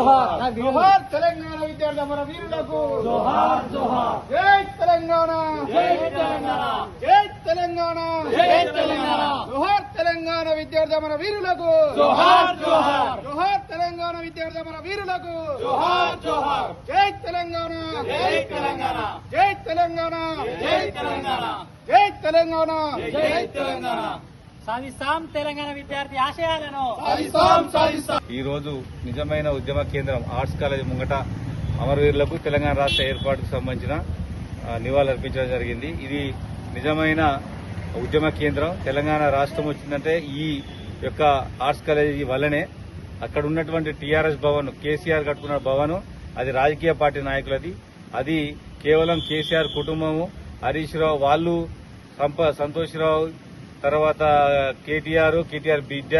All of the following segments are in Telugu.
జోహార్ జోహార్ తెలంగాణ విద్యార్థి అమర వీరులకు జోహార్ జోహార్ జై తెలంగాణ జై తెలంగాణ జై తెలంగాణ జై తెలంగాణ జోహార్ తెలంగాణ విద్యార్థి అమర వీరులకు జోహార్ జోహార్ జోహార్ తెలంగాణ విద్యార్థి అమర వీరులకు జోహార్ జోహార్ జై తెలంగాణ జై తెలంగాణ జై తెలంగాణ జై తెలంగాణ జై తెలంగాణ జై తెలంగాణ సాధిస్తాం తెలంగాణ విద్యార్థి ఆశయాలను. ఈ రోజు నిజమైన ఉద్యమ కేంద్రం ఆర్ట్స్ కాలేజ్ ముంగట అమరవీరులకు తెలంగాణ రాష్ట్ర ఏర్పాటుకు సంబంధించిన నివాళులర్పించడం జరిగింది. ఇది నిజమైన ఉద్యమ కేంద్రం. తెలంగాణ రాష్ట్రం వచ్చిందంటే ఈ యొక్క ఆర్ట్స్ కాలేజీ వల్లనే. అక్కడ ఉన్నటువంటి టీఆర్ఎస్ భవన్, కేసీఆర్ కట్టుకున్న భవన్, అది రాజకీయ పార్టీ నాయకులది. అది కేవలం కేసీఆర్ కుటుంబము, హరీష్ రావు వాళ్ళు, సంతోష్ రావు, తర్వాత కేటీఆర్ బిడ్డ,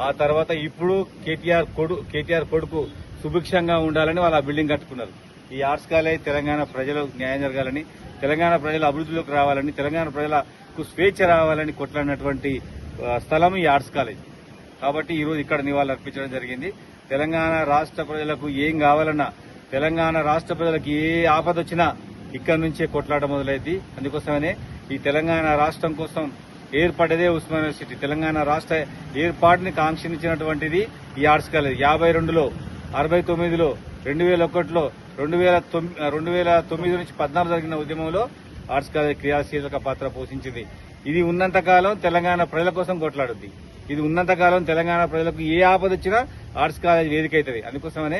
ఆ తర్వాత ఇప్పుడు కేటీఆర్ కొడుకు సుభిక్షంగా ఉండాలని వాళ్ళు ఆ బిల్డింగ్ కట్టుకున్నారు. ఈ ఆర్ట్స్ కాలేజ్ తెలంగాణ ప్రజలకు న్యాయం జరగాలని, తెలంగాణ ప్రజల అభివృద్ధిలోకి రావాలని, తెలంగాణ ప్రజలకు స్వేచ్ఛ రావాలని కొట్లాడినటువంటి స్థలం ఈ ఆర్ట్స్ కాలేజ్. కాబట్టి ఈ రోజు ఇక్కడ నివాళులు అర్పించడం జరిగింది. తెలంగాణ రాష్ట్ర ప్రజలకు ఏం కావాలన్నా, తెలంగాణ రాష్ట్ర ప్రజలకు ఏ ఆపద వచ్చినా ఇక్కడి నుంచే కొట్లాట మొదలైంది. అందుకోసమనే ఈ తెలంగాణ రాష్ట్రం కోసం ఏర్పడేదే ఉస్మానియా యూనివర్సిటీ. తెలంగాణ రాష్ట్ర ఏర్పాటుని కాంక్షించినటువంటిది ఈ ఆర్ట్స్ కాలేజ్. 52లో, 69లో, 2001లో, 2009 నుంచి 14 జరిగిన ఉద్యమంలో ఆర్ట్స్ కాలేజ్ క్రియాశీలక పాత్ర పోషించింది. ఇది ఉన్నంతకాలం తెలంగాణ ప్రజల కోసం కొట్లాడుద్ది. ఇది ఉన్నంతకాలం తెలంగాణ ప్రజలకు ఏ ఆపద వచ్చినా ఆర్ట్స్ కాలేజ్ వేదిక అవుతుంది. అందుకోసమనే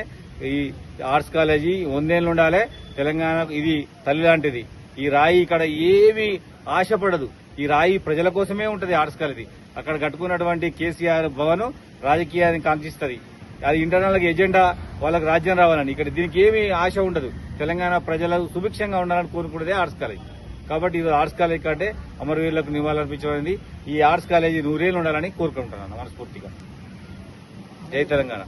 ఈ ఆర్ట్స్ కాలేజీ 100 ఏళ్లు ఉండాలి. తెలంగాణ ఇది తల్లి లాంటిది. ఈ రాయి ఇక్కడ ఏమీ ఆశపడదు. ఈ రాయి ప్రజల కోసమే ఉంటది. ఆర్ట్స్ కాలేజీ అక్కడ కట్టుకున్నటువంటి కేసీఆర్ భవన్ రాజకీయాన్ని కాంక్షిస్తుంది. అది ఇంటర్నల్ ఎజెండా, వాళ్ళకి రాజ్యం రావాలని. ఇక్కడ దీనికి ఏమీ ఆశ ఉండదు. తెలంగాణ ప్రజలు సుభిక్షంగా ఉండాలని కోరుకునేదే ఆర్ట్స్ కాలేజ్. కాబట్టి ఇది ఆర్ట్స్ కాలేజ్ కంటే అమరవీరులకు నివాళులర్పించబడింది. ఈ ఆర్ట్స్ కాలేజీ 100 ఏళ్లు ఉండాలని కోరుకుంటున్నాను మనస్ఫూర్తిగా. జై తెలంగాణ.